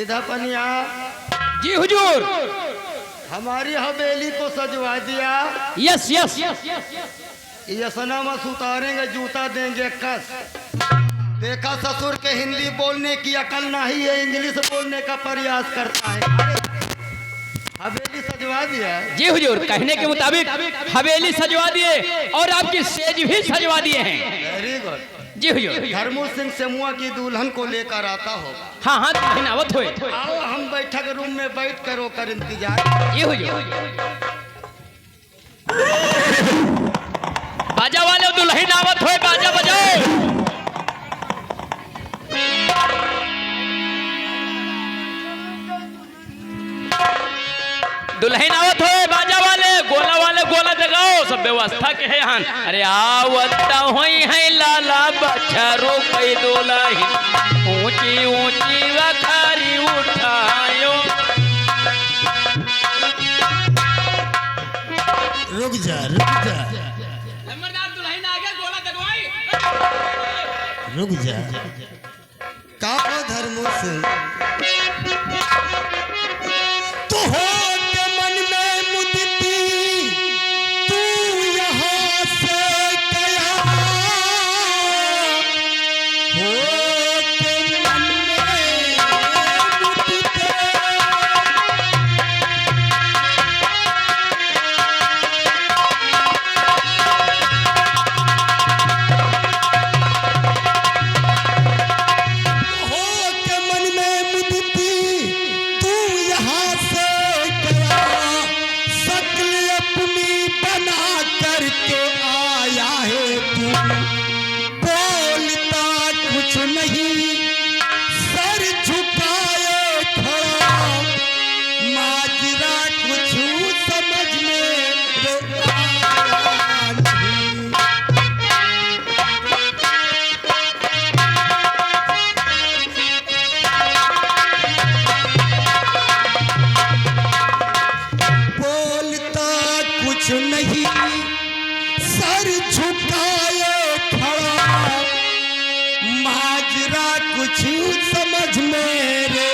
इधर पनिया। जी हुजूर। हमारी हवेली को सजवा दिया। Yes yes. यसना मस उतारेंगे, जूता देंगे कस। देखा ससुर के हिंदी बोलने की अकल नहीं है, इंग्लिश बोलने का प्रयास करता है। हवेली सजवा दिया। जी हुजूर, कहने के मुताबिक हवेली सजवा दिए और आपकी सेज भी सजवा दिए हैं। Very good. जी हुजूर। धर्मू सिंह सेमुआ की दुल्हन को लेकर आता होगा। हाँ हाँ, दुल्हन आवत हुए। आओ हम बैठक रूम में बैठ कर होकर इंतजार। जी हुजूर। बाजा वाले दुल्हन आवत हुए, बाजा बजाओ। दुल्हन आवत हो, बाजा वाले गोला जगाओ, सब व्यवस्था के है यहाँ। अरे आवत होई है लाला बछरो कई दुल्हन, ऊंची ऊंची वखारी उठायो। रुक जा। नंबरदार दुल्हन आ गया, गोला जगवाई। रुक जा। का धर्मो सिंह तो हो के मन में मुदती, तू यहाँ से गया। हो के मन में मुदती, समझ मेरे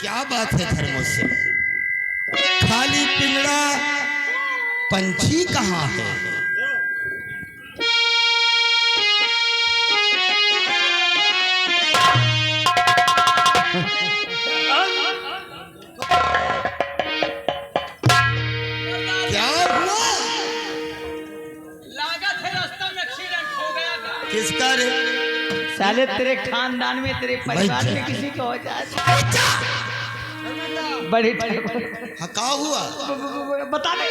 क्या बात है धर्मो से। खाली पिंजड़ा, पंछी कहाँ है? किसका रे? साले तेरे खानदान में, तेरे परिवार में किसी को हो जाए। बड़ी हाँ, का हुआ? बता दे।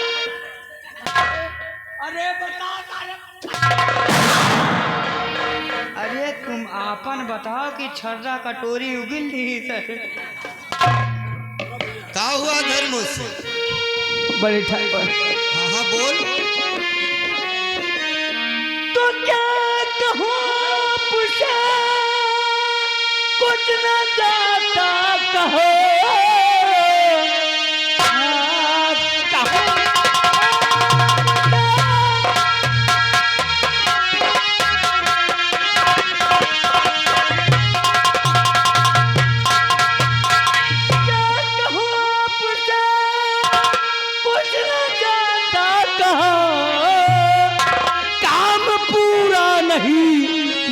अरे बता। अरे तुम आपन बताओ कि छर्रा कटोरी उगिल दी सर। का हुआ धर्मो से? बड़ी ठाकुर। हाँ हाँ बोल। तो क्या कहूँ पूछे, कुछ न जाता कहो।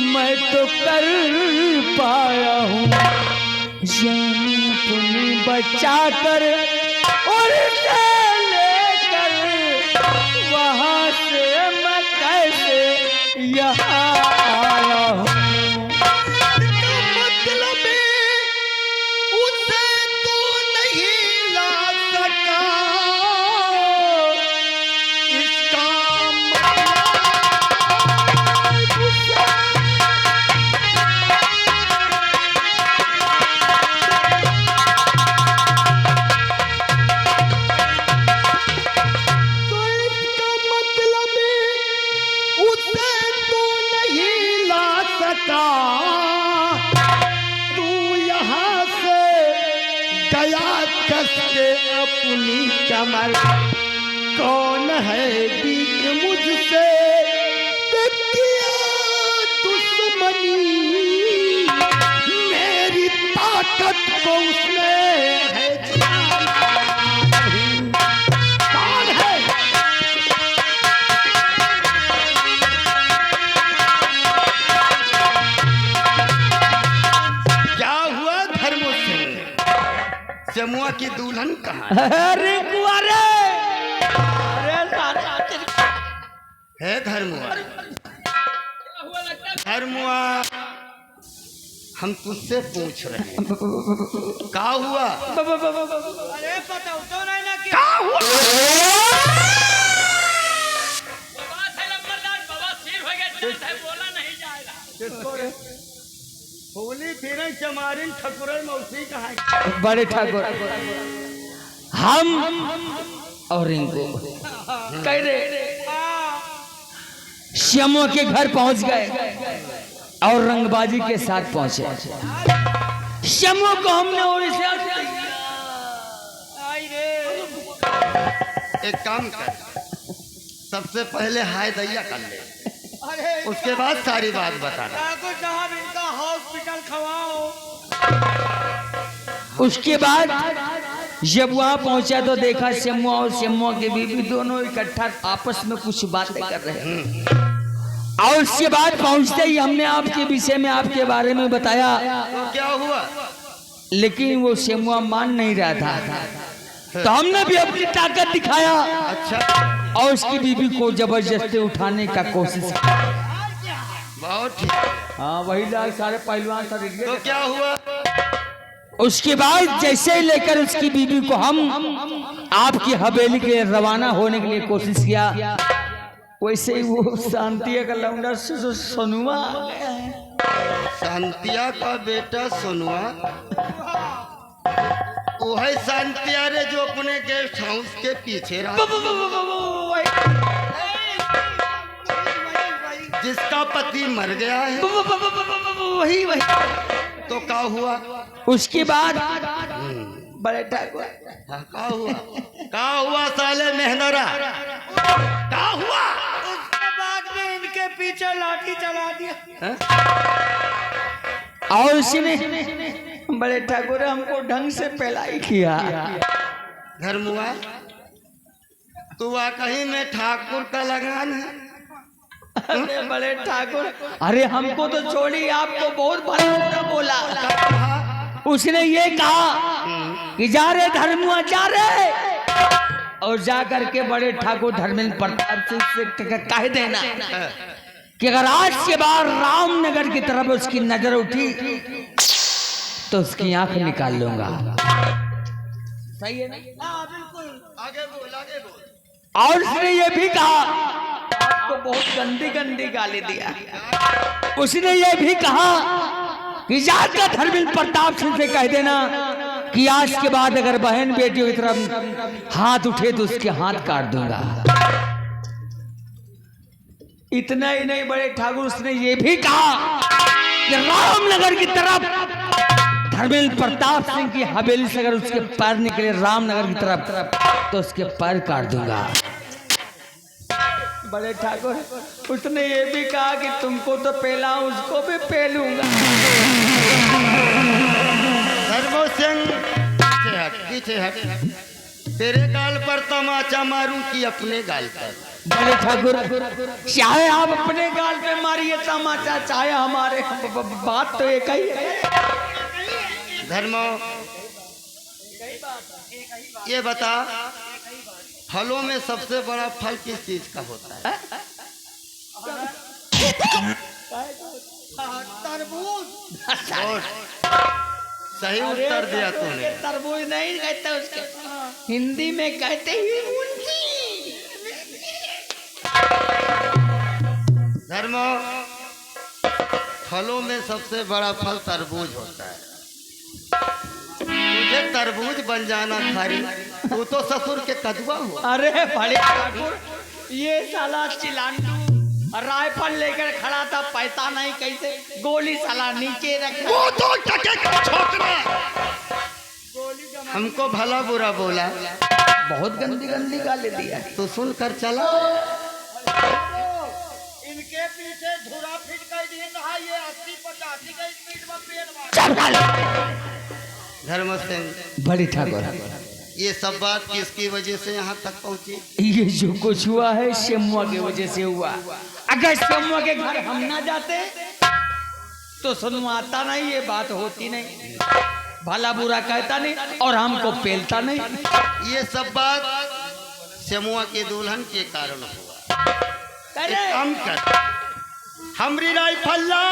मैं तो कर पाया हूँ, जाने तुम्हें बचा कर और लेकर वहाँ से मैं कैसे यहाँ आया हूँ। मतलब उसे तो नहीं ला सका, इसका तू यहाँ से गया कस के अपनी कमर, कौन है बीच मुझ मुझसे किया दुश्मनी, मेरी ताकत को उसने है जाना नहीं। कौन है? क्या हुआ धर्मो सिंह? जमुआ की दुल्हन कहाँ अरे कुंवारे, अरे है? धर्मुआ, धर्मुआ, हम तुझसे पूछ रहे हैं क्या हुआ? अरे बताओ तो नहीं ना कि क्या हुआ? होली फिर चमारिन ठकुर मौसी कहाँ? बड़े ठाकुर, हम और इनको कह रहे श्यामो के घर पहुंच गए और रंगबाजी के साथ पहुंचे। श्यामो को हमने उड़ीसा एक काम कर, सबसे पहले हाय दैया कर ले, उसके बाद सारी बात बताना। साहब इनका हॉस्पिटल खवाओ। उसके बाद जब वहां पहुंचा तो देखा श्यामुआ और श्यामुआ के बीबी दोनों इकट्ठा आपस में कुछ बातें कर रहे हैं। और उसके बाद पहुंचते ही हमने आपके विषय में आपके बारे में बताया, क्या हुआ? लेकिन वो श्यामुआ मान नहीं रहा था, तो हमने भी अपनी ताकत दिखाया। अच्छा, और उसकी बीबी को जबरदस्ती उठाने का कोशिश की। बहुत ठीक। हाँ वही लाल सारे पहलवान तो क्या हुआ? उसके बाद जैसे ही लेकर उसकी बीबी को हम आपकी हवेली के लिए रवाना होने के लिए कोशिश किया, वैसे ही वो शांतिया का लौंडा सोनुआ आ गया है। शांतिया का बेटा सोनुआ, वो है शांतिया रे जो अपने गेस्ट हाउस के पीछे रहा, जिसका पति मर गया है। वही वही। तो क्या हुआ? उसके बाद बड़े ठाकुर, हाँ, क्या हुआ? क्या हुआ साले मेहनरा? क्या हुआ? उसके बाद में इनके पीछे लाठी चला दिया। हाँ? और उसने बड़े ठाकुर हमको ढंग से पहलाई किया। धर्मुआ, तू कहीं में ठाकुर का लगान है? अरे बड़े ठाकुर, अरे हमको तो छोड़ी, आपको बहुत भला बोला। उसने ये कहा कि जा रे धर्मुआ जा रे, और जा करके बड़े ठाकुर धर्मेंद्र प्रताप सिंह से कह देना कि अगर आज के बाद रामनगर की तरफ उसकी नजर उठी तो उसकी आंख निकाल लूंगा। सही है ना? बिल्कुल। आगे बोल, आगे बोल। और उसने ये भी कहा, आपको बहुत गंदी गंदी गाली दिया। उसने ये भी कहा कि जाकर धर्मेंद्र प्रताप सिंह से कह देना कि आज के बाद अगर बहन बेटियों की तरफ हाथ उठे तो उसके हाथ काट दूंगा। इतना ही नहीं बड़े ठाकुर, उसने ये भी कहा कि रामनगर की तरफ धर्मेंद्र प्रताप सिंह की हवेली से अगर उसके पैर निकले रामनगर की तरफ तो उसके पैर काट दूंगा। बड़े ठाकुर, उसने ये भी कहा कि तुमको तो पहला उसको भी पहलूंगा। धर्मो सिंह, पीछे हट, पीछे हट। तेरे गाल पर तमाचा मारूं कि अपने गाल पर? बड़े ठाकुर, चाहे आप अपने गाल पे मारिए तमाचा, चाहे हमारे, बात तो एक ही है। धर्मो, ये बता, फलों में सबसे बड़ा फल किस चीज का होता है? तरबूज। और सही उत्तर दिया तूने। तरबूज नहीं कहते उसके, हिंदी में कहते ही धर्मो, फलों में सबसे बड़ा फल तरबूज होता है। तुझे तरबूज बन जाना खारी, तू तो ससुर के कदुआ हुआ। अरे बड़े ठाकुर, ये साला चिलांटू राइफल लेकर खड़ा था, पैसा नहीं कैसे गोली साला नीचे रख। वो तो टके का छोकरा हमको भला बुरा बोला, बहुत गंदी गंदी गाली दिया। तो सुनकर चला। ये 80-85 का स्पीड में पेड़ चल डालो। धर्म सिंह, बड़े ठाकुर, ये सब बात किसकी वजह से यहाँ तक पहुँची? ये जो कुछ हुआ है शमुआ की वजह से हुआ। अगर शमुआ के घर हम ना जाते तो सुनवाता नहीं, ये बात होती नहीं, भला बुरा कहता नहीं और हमको पेलता नहीं। ये सब बात शमुआ के दुल्हन के कारण हुआ। एक काम कर, हमरी राइफल ला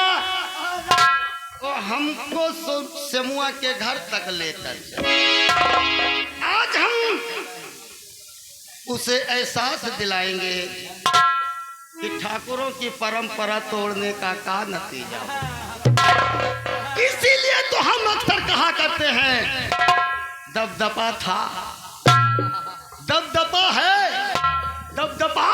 और हमको शमुआ के घर तक लेकर चल। आज हम उसे एहसास दिलाएंगे कि ठाकुरों की परंपरा तोड़ने का नतीजा है। इसीलिए तो हम अक्सर कहा करते हैं दबदबा था, दबदबा है, दबदबा।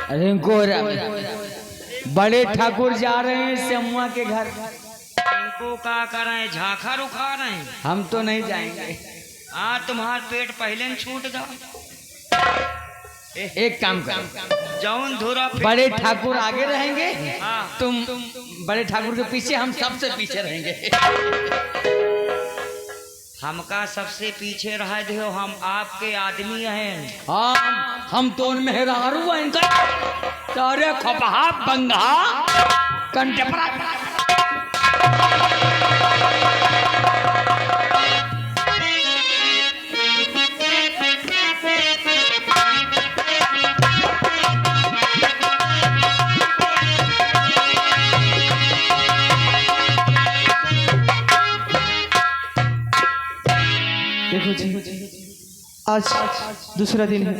अरे गोरा, बड़े ठाकुर जा रहे हैं शमुआ के घर। इनको क्या कर रहे हैं, झांखा रुखा रहे हैं? हम तो नहीं जाएंगे। हाँ, तुम्हारा पेट पहले न छूट जाओ। एक काम करो, जौन धुरा बड़े ठाकुर आगे रहेंगे, हाँ। तुम बड़े ठाकुर के पीछे, हम सबसे पीछे रहेंगे। हमका सबसे पीछे रह दो, हम आपके आदमी हैं। हाँ, हम तो उनमें हेरारू हैं इनका। सारे खपहा बंगा कंटेपरा। देखो जी, आज दूसरा दिन है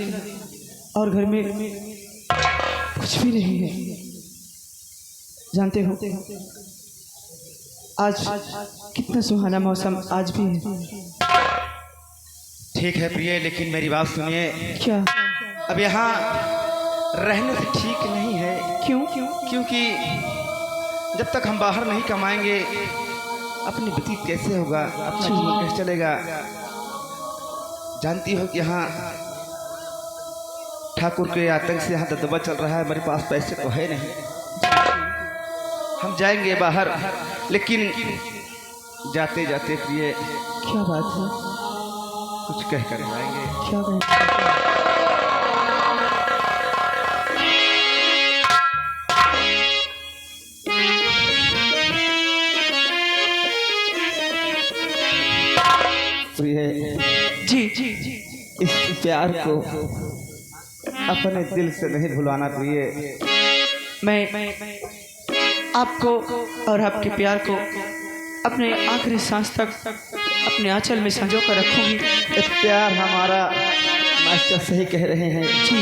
और घर में कुछ भी नहीं है। जानते हो आज कितना सुहाना मौसम आज भी है। ठीक है प्रिय, लेकिन मेरी बात सुनिए। क्या? अब यहाँ रहने से ठीक नहीं है। क्यों? क्योंकि जब तक हम बाहर नहीं कमाएंगे अपनी व्यतीत कैसे होगा, अपना जीवन कैसे चलेगा। जानती हो कि यहाँ ठाकुर के आतंक से यहाँ दबदबा चल रहा है। हमारे पास पैसे तो है नहीं, हम जाएंगे बाहर, लेकिन जाते जाते प्रिय क्या बात है? कुछ कह कर जाएंगे। क्या बात? प्रिय जी, इस प्यार को अपने दिल से नहीं भुलाना प्रिय। मैं आपको और आपके प्यार को अपने आखिरी सांस तक अपने आंचल में संजो कर रखूंगी। ये प्यार हमारा मास्टर सही कह रहे हैं। जी,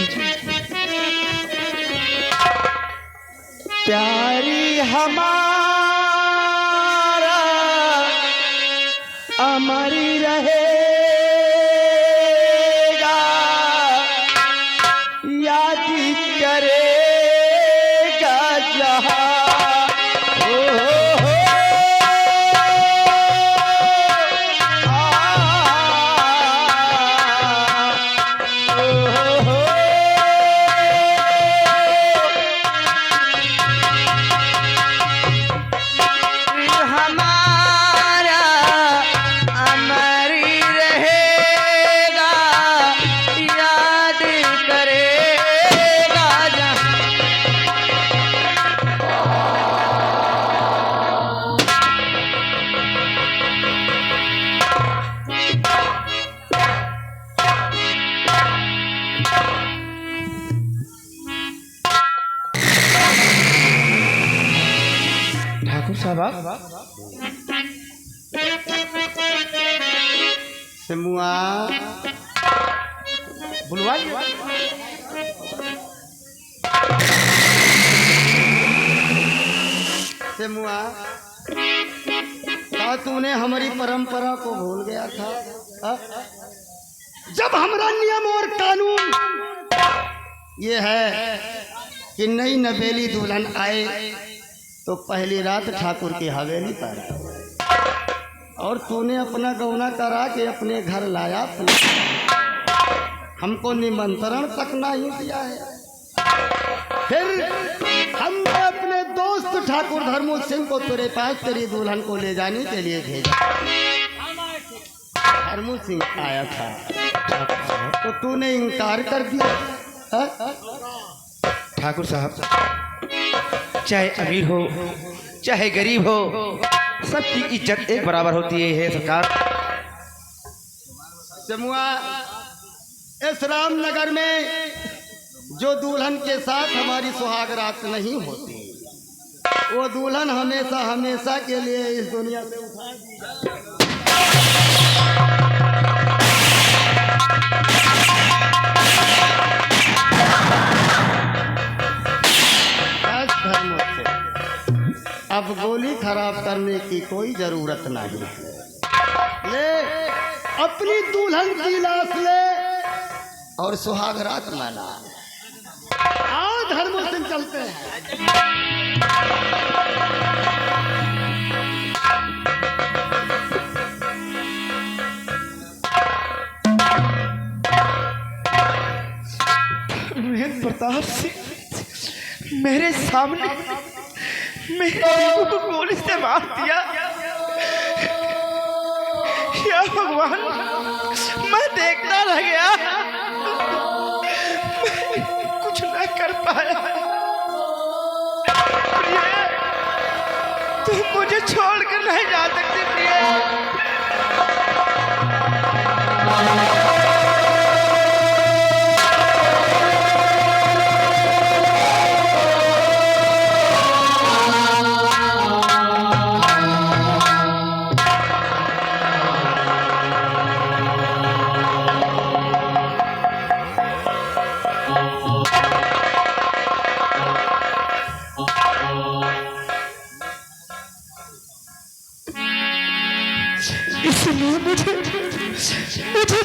प्यारी हमारा अमरी रहेगा, याद करेगा जहाँ। शमुआ बुलवा लिया। शमुआ, क्या तूने हमारी परंपरा को भूल गया था? हा? जब हमारा नियम और कानून ये है कि नई नवेली दुल्हन आए तो पहली रात ठाकुर की हवेली पर, और तूने अपना गौना करा के अपने घर लाया। हमको निमंत्रण तक नहीं दिया है। फिर हमने अपने दोस्त ठाकुर धर्मू सिंह को तेरे पास तेरी दुल्हन को ले जाने के लिए भेजा। धर्मू सिंह आया था तो तूने इनकार कर दिया। ठाकुर साहब, चाहे अमीर हो चाहे गरीब हो, सबकी इज्जत एक बराबर होती है सरकार। जमुआ, इस रामनगर में जो दुल्हन के साथ हमारी सुहाग रात नहीं होती, वो दुल्हन हमेशा हमेशा के लिए इस दुनिया से उठा दी जाती। बस धर्म से अब गोली खराब करने की कोई जरूरत नहीं है। ले अपनी दुल्हन की लाश ले और सुहाग रात मना। आओ धर्म सिंह चलते हैं। महेंद्र प्रताप सिंह मेरे सामने मेरे बेटू को गोली से मार दिया। या भगवान, मैं देखता रह गया, मैं कुछ न कर पाया। प्रिय, तुम मुझे छोड़कर नहीं जा सकती प्रिय। इसलिए मुझे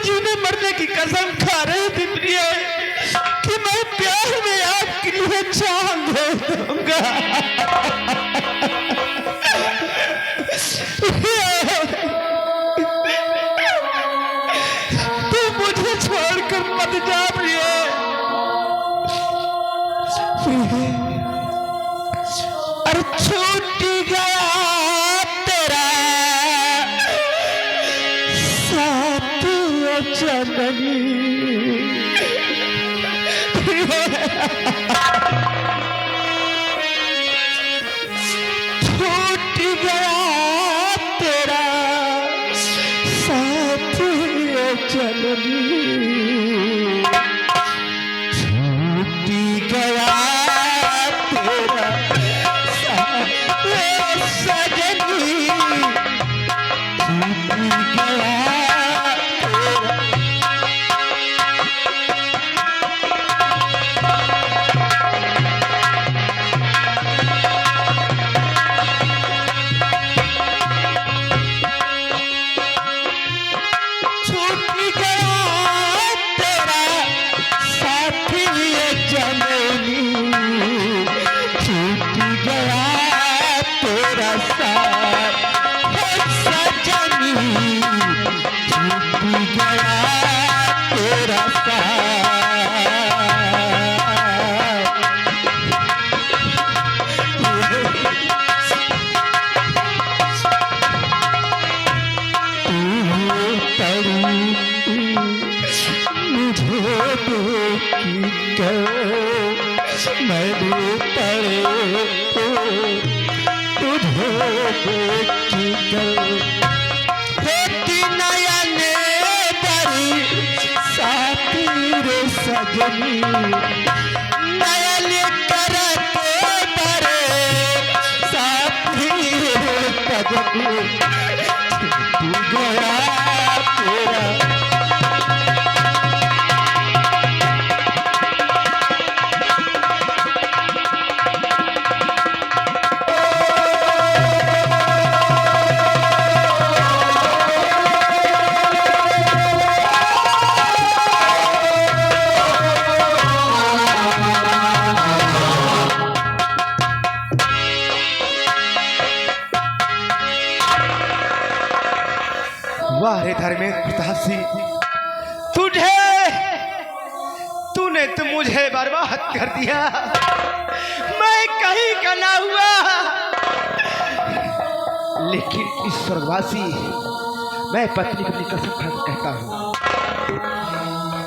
जीने मरने की कसम खा रही थी प्रिय कि मैं प्यार में आपके लिए जान दे दूंगा। तू मुझे छोड़कर मत जा प्रिय। अरे छूट गया छूट गया तेरा साथ चलनी। छूट गया तेरा साथ सजनी। छूट गया वाह रे धर्मेंद्र प्रताप सिंह, तुझे तो मुझे बर्बाद कर दिया। मैं कहीं का ना हुआ, लेकिन इस स्वर्गवासी मैं पत्नी को अपनी कसम खाकर कहता हूँ,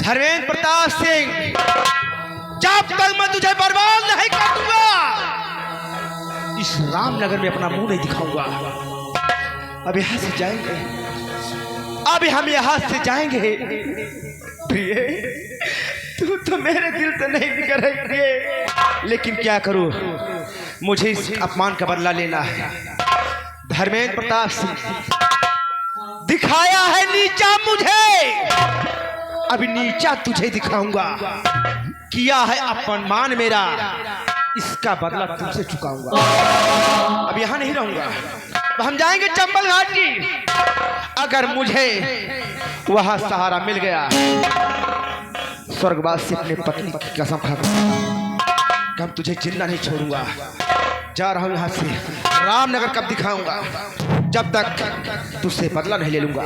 धर्मेंद्र प्रताप सिंह, जब तक मैं तुझे बर्बाद नहीं कर दूंगा, इस रामनगर में अपना मुंह नहीं दिखाऊंगा। अब यहाँ से जाएंगे, अब हम यहाँ से जाएंगे। प्रिय, तू तो मेरे दिल से नहीं निकल रही प्रिय, लेकिन क्या करूं, मुझे इस अपमान का बदला लेना है। धर्मेंद्र प्रताप सिंह, दिखाया है नीचा मुझे, अभी नीचा तुझे दिखाऊंगा। किया है अपमान मेरा, इसका बदला तुमसे चुकाऊंगा। अब यहाँ नहीं रहूंगा, हम जाएंगे चंबल घाटी। अगर मुझे वहां सहारा मिल गया, स्वर्गवासी अपने पत्नी की कसम खाता कि हम तुझे जिंदा नहीं छोड़ूंगा। जा रहा हूं यहाँ से, रामनगर कब दिखाऊंगा, जब तक तुझसे बदला नहीं ले लूंगा।